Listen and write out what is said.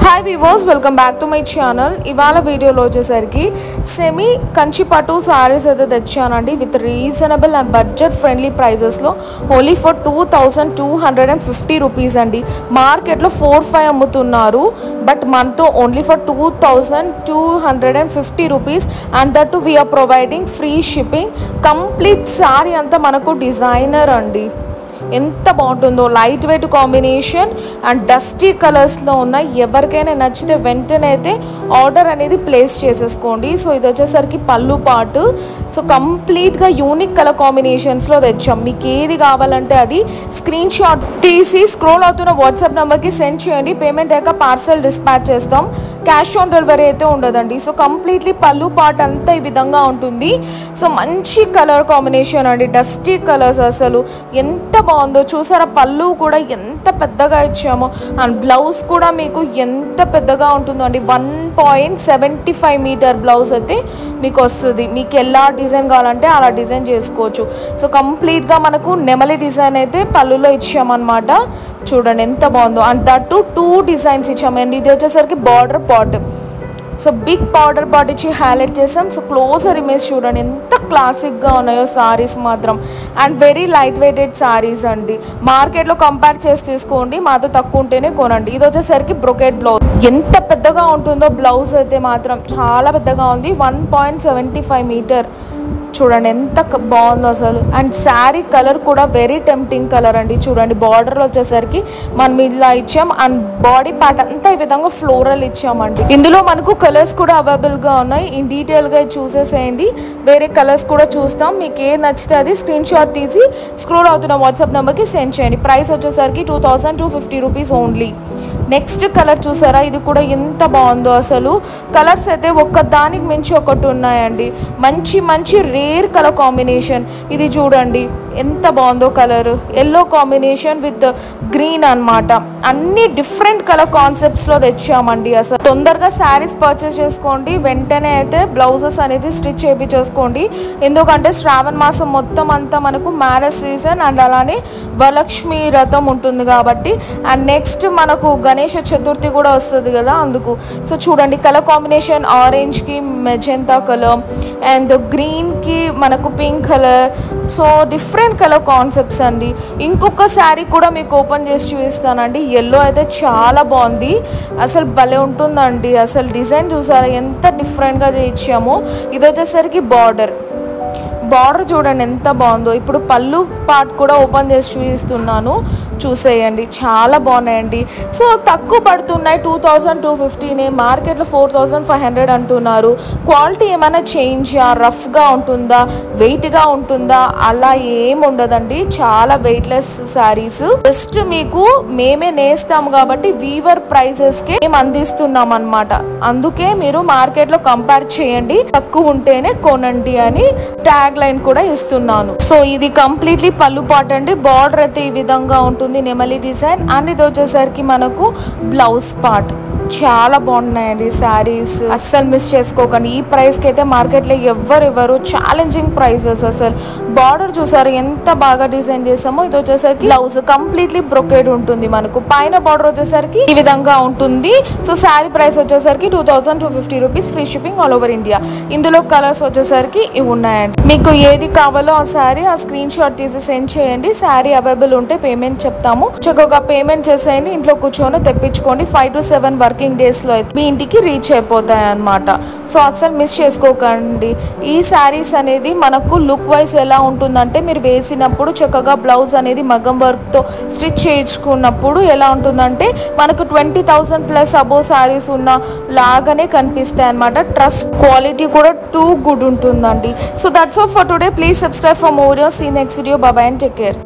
Hi viewers, welcome back to my channel. ఇవాళ వీడియోలో వచ్చేసరికి సెమీ కంచి పట్టు సారీస్ అయితే తెచ్చానండి with reasonable and budget friendly ప్రైజెస్లో ఓన్లీ ఫర్ 2250 రూపీస్ అండి. మార్కెట్లో 4-5 అమ్ముతున్నారు, బట్ మనతో only for 2250 rupees and that we're providing free shipping. Complete sari అంతా మనకు డిజైనర్ అండి. ఎంత బాగుంటుందో, light weight combination and dusty కలర్స్లో ఉన్న ఎవరికైనా నచ్చితే వెంటనే అయితే ఆర్డర్ అనేది ప్లేస్ చేసేసుకోండి. సో ఇది వచ్చేసరికి పళ్ళు పాటు. సో కంప్లీట్గా యూనిక్ కలర్ కాంబినేషన్స్లో తెచ్చాం. మీకు ఏది కావాలంటే అది స్క్రీన్ షాట్ తీసి స్క్రోల్ అవుతున్న వాట్సాప్ నెంబర్కి సెండ్ చేయండి. పేమెంట్ అయ్యాక పార్సల్ డిస్పాచ్ చేస్తాం. క్యాష్ ఆన్ డెలివరీ అయితే ఉండదండి. సో కంప్లీట్లీ పళ్ళు పార్ట్ అంతా ఈ విధంగా ఉంటుంది. సో మంచి కలర్ కాంబినేషన్ అండి, డస్టీ కలర్స్. అసలు ఎంత బాగుందో చూసారా. పళ్ళు కూడా ఎంత పెద్దగా ఇచ్చామో అండ్ బ్లౌజ్ కూడా మీకు ఎంత పెద్దగా ఉంటుందో అండి. 1.75 మీటర్ బ్లౌజ్ అయితే మీకు వస్తుంది. మీకు ఎలా డిజైన్ కావాలంటే అలా డిజైన్ చేసుకోవచ్చు. సో కంప్లీట్గా మనకు నెమలి డిజైన్ అయితే పళ్ళులో ఇచ్చామన్నమాట. చూడండి ఎంత బాగుందో. అండ్ దట్ 2 డిజైన్స్ ఇచ్చామండి. ఇది వచ్చేసరికి border part. So big border part ఇచ్చి హైలైట్ చేసాం. సో క్లోజర్ ఇమేజ్ చూడండి ఎంత క్లాసిక్గా ఉన్నాయో సారీస్ మాత్రం. And very light weighted saris అండి. మార్కెట్లో కంపేర్ చేసి తీసుకోండి, మాతో తక్కువ ఉంటేనే కొనండి. ఇది వచ్చేసరికి బ్రొకెట్ బ్లౌజ్. ఎంత పెద్దగా ఉంటుందో బ్లౌజ్ అయితే మాత్రం చాలా పెద్దగా ఉంది. 1.75 మీటర్. చూడండి ఎంత బాగుందో అసలు. అండ్ శారీ కలర్ కూడా వెరీ టెంప్టింగ్ కలర్ అండి. చూడండి బార్డర్లో వచ్చేసరికి మనం ఇలా ఇచ్చాం అండ్ బాడీ పార్ట్ అంతా ఈ విధంగా ఫ్లోరల్ ఇచ్చామండి. ఇందులో మనకు కలర్స్ కూడా అవైలబుల్గా ఉన్నాయి. ఇన్ డీటెయిల్గా చూసేసేయండి. వేరే కలర్స్ కూడా చూస్తాం. మీకు ఏ నచ్చితే అది స్క్రీన్ షాట్ తీసి స్క్రోల్ అవుతున్న వాట్సాప్ నెంబర్కి సెండ్ చేయండి. ప్రైస్ వచ్చేసరికి 2250 రూపీస్ ఓన్లీ. నెక్స్ట్ కలర్ చూసారా, ఇది కూడా ఎంత బాగుందో అసలు. కలర్స్ అయితే ఒక్కదానికి మించి ఒకటి ఉన్నాయండి. మంచి మంచి రేర్ కలర్ కాంబినేషన్. ఇది చూడండి ఎంత బాగుందో colour. Yellow combination with green అన్నమాట. అన్ని డిఫరెంట్ కలర్ కాన్సెప్ట్స్లో తెచ్చామండి. అసలు తొందరగా శారీస్ పర్చేస్ చేసుకోండి. వెంటనే అయితే బ్లౌజెస్ అనేది స్టిచ్ చేయించేసుకోండి. ఎందుకంటే శ్రావణ మాసం మొత్తం అంతా మనకు మ్యారేజ్ సీజన్ అండ్ అలానే వరలక్ష్మి వ్రతం ఉంటుంది కాబట్టి. అండ్ నెక్స్ట్ మనకు గణేష చతుర్థి కూడా వస్తుంది కదా, అందుకు. సో చూడండి కలర్ కాంబినేషన్ ఆరెంజ్కి మెజెంతా కలర్ అండ్ గ్రీన్కి మనకు pink colour. So different colour concepts అండి. ఇంకొక శారీ కూడా మీకు ఓపెన్ చేసి చూపిస్తానండి. ఎల్లో అయితే చాలా బాగుంది, అసలు భలే ఉంటుందండి. అసలు డిజైన్ చూసారా ఎంత డిఫరెంట్గా చేయించాము. ఇది వచ్చేసరికి బార్డర్ చూడండి ఎంత బాగుందో. ఇప్పుడు పళ్ళు పార్ట్ కూడా ఓపెన్ చేసి చూపిస్తున్నాను, చూసేయండి. చాలా బాగున్నాయండి. సో తక్కువ పడుతున్నాయి, 2250. మార్కెట్లో 4500 అంటున్నారు. క్వాలిటీ ఏమైనా చేంజా, రఫ్గా ఉంటుందా, వెయిట్గా ఉంటుందా, అలా ఏం ఉండదండి. చాలా వెయిట్లెస్ శారీస్. జస్ట్ మీకు మేమే నేస్తాం కాబట్టి వీవర్ ప్రైజెస్కే మేము అందిస్తున్నాం అన్నమాట. అందుకే మీరు మార్కెట్లో కంపేర్ చేయండి, తక్కువ ఉంటేనే కొనండి అని ట్యాగ్ లైన్ కూడా ఇస్తున్నాను. సో ఇది కంప్లీట్లీ పళ్ళు పాట్ అండి. బార్డర్ అయితే ఈ విధంగా ఉంటుంది, నెమలి డిజైన్. అండ్ ఇది వచ్చేసరికి మనకు బ్లౌజ్ పార్ట్. చాలా బాగున్నాయండి శారీస్, అస్సలు మిస్ చేసుకోకండి. ఈ ప్రైస్కి అయితే మార్కెట్లో ఎవరు ఛాలెంజింగ్ ప్రైజెస్. అసలు బార్డర్ చూసారు ఎంత బాగా డిజైన్ చేసామో. ఇది వచ్చేసరికి బ్లౌజ్ కంప్లీట్లీ బ్రొకేడ్ ఉంటుంది మనకు. పైన బార్డర్ వచ్చేసరికి ఈ విధంగా ఉంటుంది. సో శారీ ప్రైస్ వచ్చేసరికి 2250 rupees, free shipping all over India. ఇందులో కలర్స్ వచ్చేసరికి ఇవి ఉన్నాయండి. మీకు ఏది కావాలో ఆ శారీ ఆ స్క్రీన్ షాట్ తీసి సెండ్ చేయండి. శారీ అవైలబుల్ ఉంటే పేమెంట్ చెప్తాము. చక్కగా పేమెంట్ చేసేయండి. ఇంట్లో కూర్చొని తెప్పించుకోండి. 5 to 7 వర్కింగ్ డేస్లో అయితే మీ ఇంటికి రీచ్ అయిపోతాయి అన్నమాట. సో అస్సలు మిస్ చేసుకోకండి. ఈ శారీస్ అనేది మనకు లుక్ వైజ్ ఎలా ఉంటుందంటే, మీరు వేసినప్పుడు చక్కగా బ్లౌజ్ అనేది మగ్గం వర్క్తో స్టిచ్ చేయించుకున్నప్పుడు ఎలా ఉంటుందంటే మనకు 20,000+ అబోవ్ శారీస్ ఉన్న లాగానే కనిపిస్తాయి అన్నమాట. ట్రస్ట్ క్వాలిటీ కూడా టూ గుడ్ ఉంటుందండి. So that's all for today. Please subscribe for more videos. See next video. Bye bye and take care.